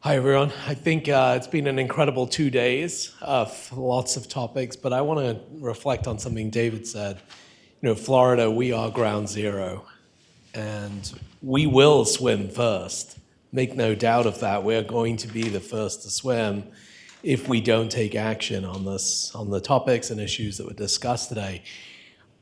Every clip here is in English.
Hi, everyone. I think it's been an incredible 2 days of lots of topics, but I want to reflect on something David said. Florida, we are ground zero, and we will swim first. Make no doubt of that. We're going to be the first to swim if we don't take action on the topics and issues that were discussed today.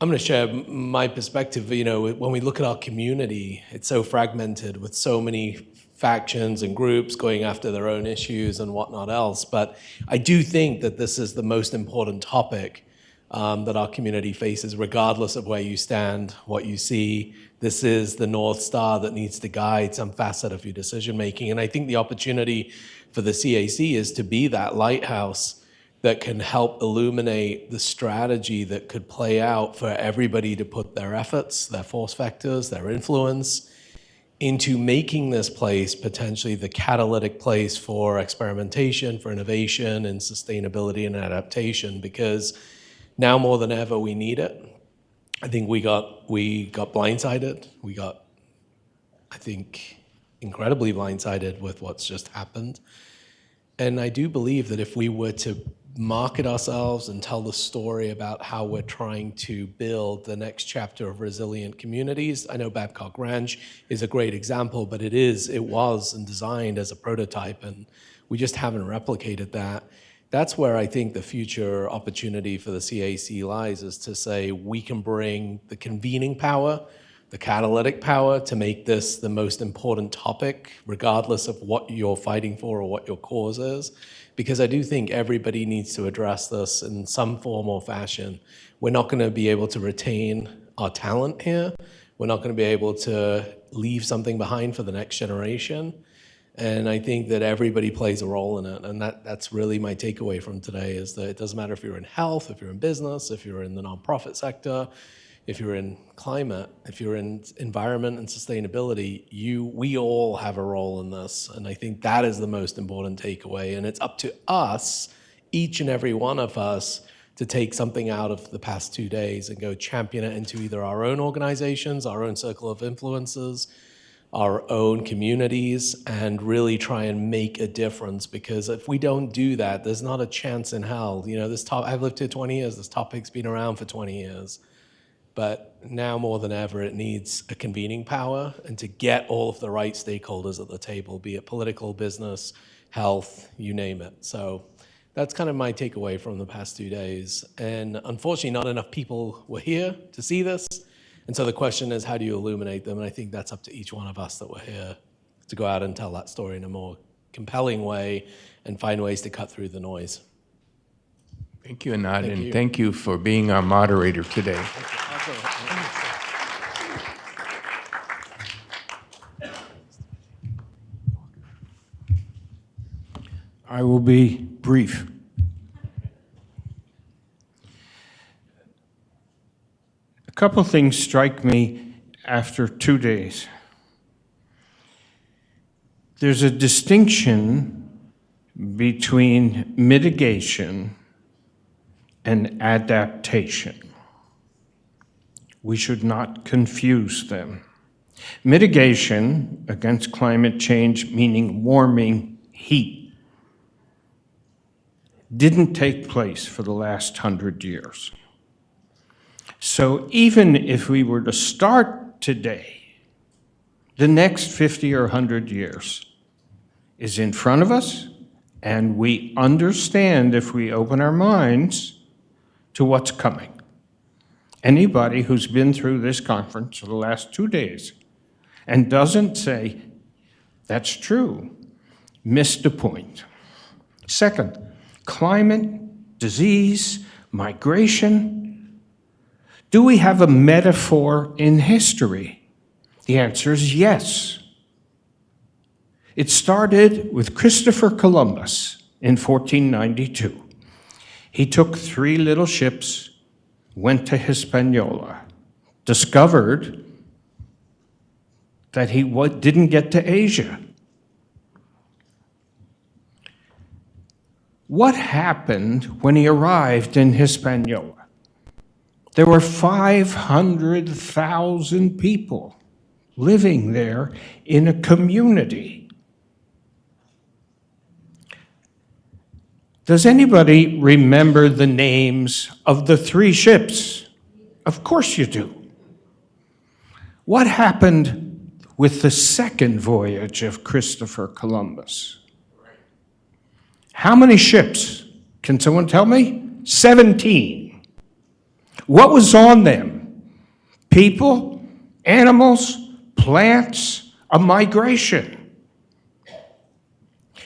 I'm going to share my perspective. When we look at our community, it's so fragmented with so many factions and groups going after their own issues and whatnot else. But I do think that this is the most important topic that our community faces, regardless of where you stand, what you see. This is the North Star that needs to guide some facet of your decision making. And I think the opportunity for the CAC is to be that lighthouse that can help illuminate the strategy that could play out for everybody to put their efforts, their force vectors, their influence into making this place potentially the catalytic place for experimentation, for innovation and sustainability and adaptation, because now more than ever we need it. I think we got blindsided. We got, I think, incredibly blindsided with what's just happened. And I do believe that if we were to market ourselves and tell the story about how we're trying to build the next chapter of resilient communities. I know Babcock Ranch is a great example, but it was and designed as a prototype, and we just haven't replicated that. That's where I think the future opportunity for the CAC lies, is to say we can bring the convening power, the catalytic power to make this the most important topic, regardless of what you're fighting for or what your cause is. Because I do think everybody needs to address this in some form or fashion. We're not going to be able to retain our talent here. We're not going to be able to leave something behind for the next generation. And I think that everybody plays a role in it. And that's really my takeaway from today, is that it doesn't matter if you're in health, if you're in business, if you're in the nonprofit sector, if you're in climate, if you're in environment and sustainability, we all have a role in this. And I think that is the most important takeaway. And it's up to us, each and every one of us, to take something out of the past 2 days and go champion it into either our own organizations, our own circle of influences, our own communities, and really try and make a difference. Because if we don't do that, there's not a chance in hell. I've lived here 20 years, this topic's been around for 20 years. But now more than ever, it needs a convening power and to get all of the right stakeholders at the table, be it political, business, health, you name it. So that's kind of my takeaway from the past 2 days. And unfortunately, not enough people were here to see this. And so the question is, how do you illuminate them? And I think that's up to each one of us that were here to go out and tell that story in a more compelling way and find ways to cut through the noise. Thank you, Anand, and thank you for being our moderator today. I will be brief. A couple things strike me after 2 days. There's a distinction between mitigation and adaptation. We should not confuse them. Mitigation against climate change, meaning warming heat, didn't take place for the last 100 years. So even if we were to start today, the next 50 or 100 years is in front of us, and we understand, if we open our minds, to what's coming. Anybody who's been through this conference for the last 2 days and doesn't say, that's true, missed the point. Second, climate, disease, migration. Do we have a metaphor in history? The answer is yes. It started with Christopher Columbus in 1492. He took 3 little ships, went to Hispaniola, discovered that he didn't get to Asia. What happened when he arrived in Hispaniola? There were 500,000 people living there in a community. Does anybody remember the names of the 3 ships? Of course you do. What happened with the second voyage of Christopher Columbus? How many ships? Can someone tell me? 17. What was on them? People, animals, plants, a migration.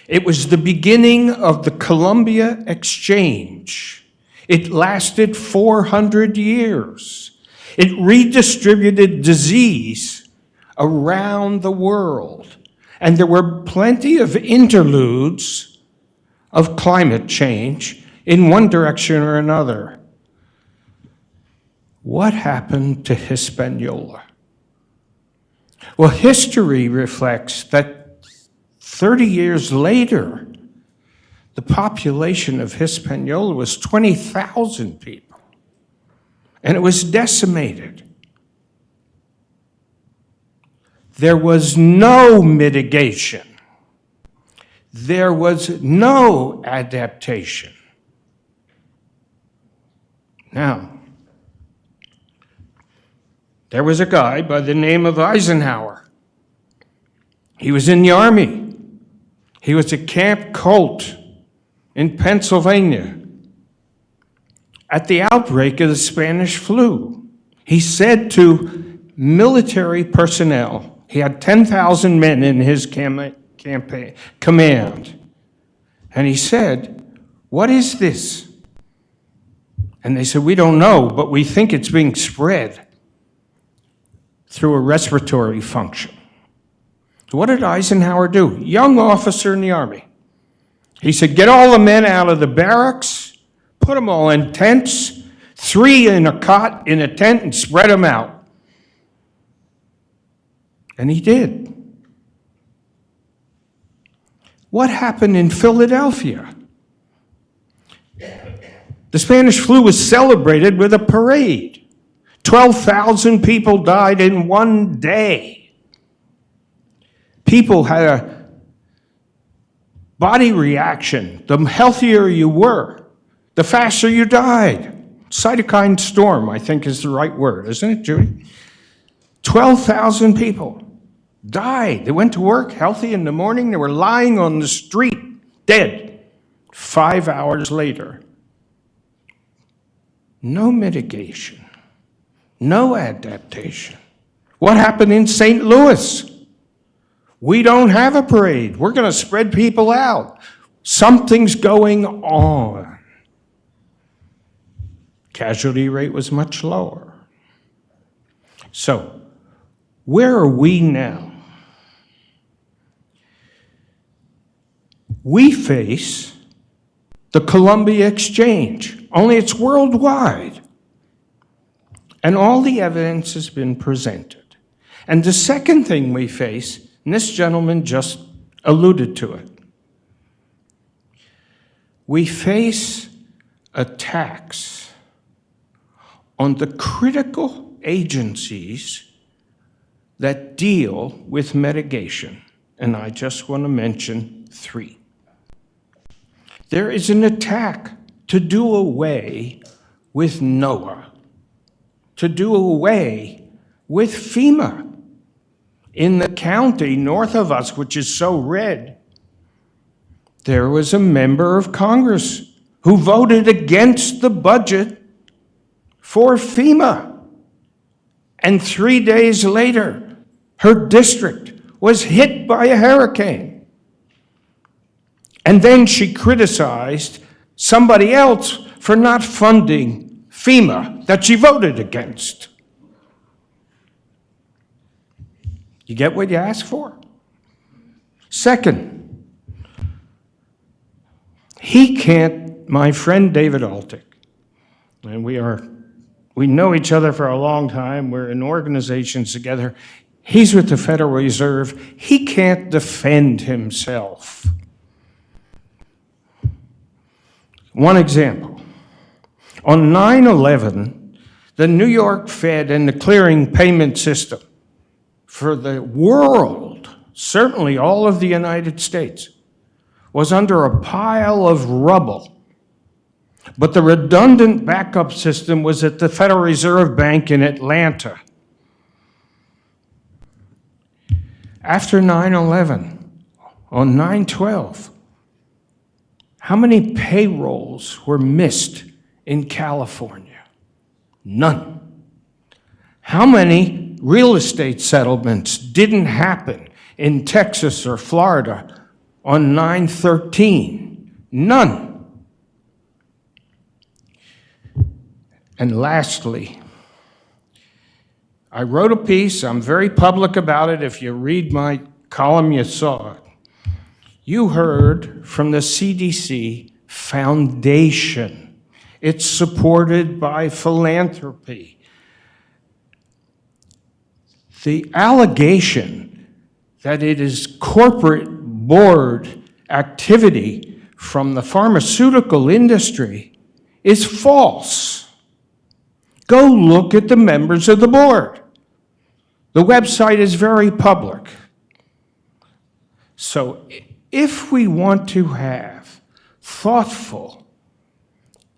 It was the beginning of the Columbia Exchange. It lasted 400 years. It redistributed disease around the world. And there were plenty of interludes of climate change in one direction or another. What happened to Hispaniola? Well, history reflects that 30 years later, the population of Hispaniola was 20,000 people, and it was decimated. There was no mitigation. There was no adaptation. Now, there was a guy by the name of Eisenhower. He was in the Army. He was at Camp Colt in Pennsylvania at the outbreak of the Spanish flu. He said to military personnel, he had 10,000 men in his command, and he said, "What is this?" And they said, "We don't know, but we think it's being spread through a respiratory function." So what did Eisenhower do? Young officer in the Army. He said, "Get all the men out of the barracks, put them all in tents, 3 in a cot in a tent, and spread them out." And he did. What happened in Philadelphia? The Spanish flu was celebrated with a parade. 12,000 people died in one day. People had a body reaction. The healthier you were, the faster you died. Cytokine storm, I think is the right word, isn't it, Judy? 12,000 people died. They went to work healthy in the morning. They were lying on the street, dead. 5 hours later. No mitigation. No adaptation. What happened in St. Louis? We don't have a parade. We're going to spread people out. Something's going on. Casualty rate was much lower. So, where are we now? We face the Columbia Exchange, only it's worldwide. And all the evidence has been presented. And the second thing we face, and this gentleman just alluded to it, we face attacks on the critical agencies that deal with mitigation. And I just want to mention 3. There is an attack to do away with NOAA, to do away with FEMA. In the county north of us, which is so red, there was a member of Congress who voted against the budget for FEMA. And 3 days later, her district was hit by a hurricane. And then she criticized somebody else for not funding FEMA that she voted against. You get what you ask for? Second, he can't, my friend David Altick, and we know each other for a long time, we're in organizations together, he's with the Federal Reserve, he can't defend himself. One example, on 9/11, the New York Fed and the clearing payment system for the world, certainly all of the United States, was under a pile of rubble. But the redundant backup system was at the Federal Reserve Bank in Atlanta. After 9/11, on 9/12, how many payrolls were missed in California? None. How many real estate settlements didn't happen in Texas or Florida on 9/13? None. And lastly, I wrote a piece, I'm very public about it. If you read my column, you saw it. You heard from the CDC Foundation. It's supported by philanthropy. The allegation that it is corporate board activity from the pharmaceutical industry is false. Go look at the members of the board. The website is very public. So if we want to have thoughtful,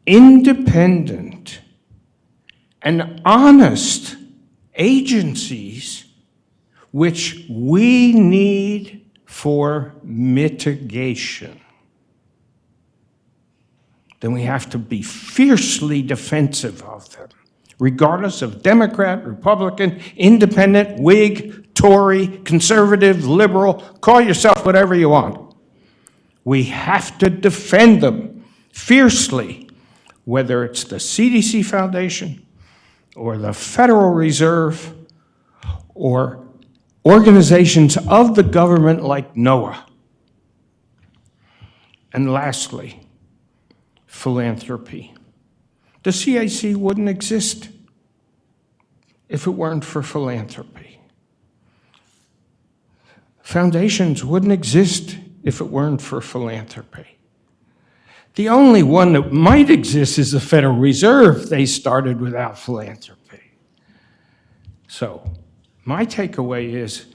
independent, and honest agencies, which we need for mitigation, then we have to be fiercely defensive of them, regardless of Democrat, Republican, Independent, Whig, Tory, Conservative, Liberal, call yourself whatever you want. We have to defend them fiercely, whether it's the CDC Foundation or the Federal Reserve or organizations of the government like NOAA. And lastly, philanthropy. The CAC wouldn't exist if it weren't for philanthropy. Foundations wouldn't exist if it weren't for philanthropy. The only one that might exist is the Federal Reserve. They started without philanthropy. So my takeaway is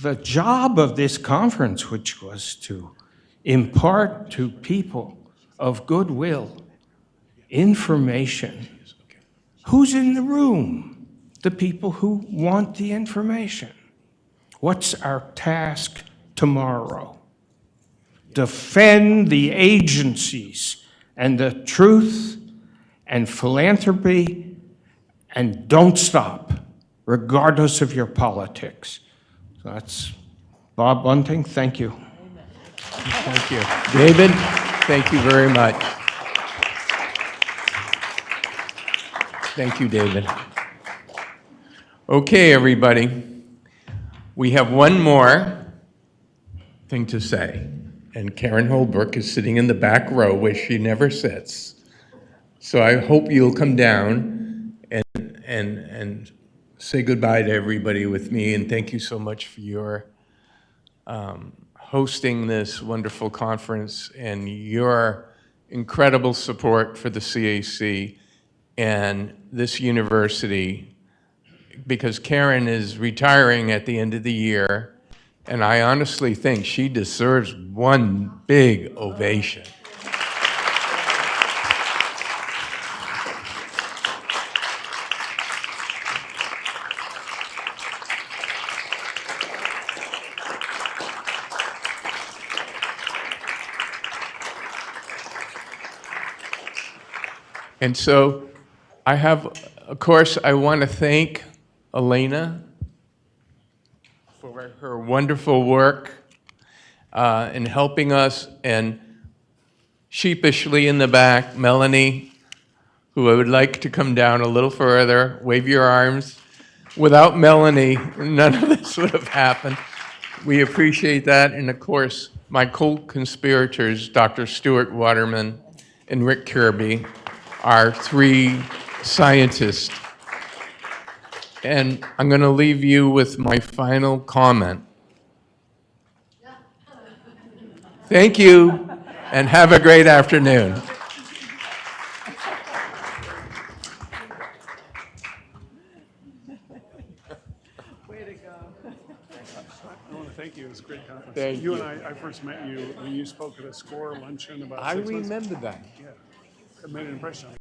the job of this conference, which was to impart to people of goodwill information. Who's in the room? The people who want the information. What's our task tomorrow? Defend the agencies and the truth and philanthropy, and don't stop, regardless of your politics. So that's Bob Bunting. Thank you. Thank you. David, thank you very much. Thank you, David. Okay, everybody. We have one more thing to say. And Karen Holbrook is sitting in the back row where she never sits. So I hope you'll come down and say goodbye to everybody with me. And thank you so much for your hosting this wonderful conference and your incredible support for the CAC and this university, because Karen is retiring at the end of the year, and I honestly think she deserves one big ovation. And so I have, of course, I want to thank Elena for her wonderful work in helping us, and sheepishly in the back, Melanie, who I would like to come down a little further, wave your arms. Without Melanie, none of this would have happened. We appreciate that, and of course, my co-conspirators, Dr. Stuart Waterman and Rick Kirby, our three scientists. And I'm going to leave you with my final comment. Thank you, and have a great afternoon. Way to go. Thank you. It was a great conference. Thank you you. and I first met you when you spoke at a SCORE luncheon about I 6 months. remember that. Yeah, it made an impression on me.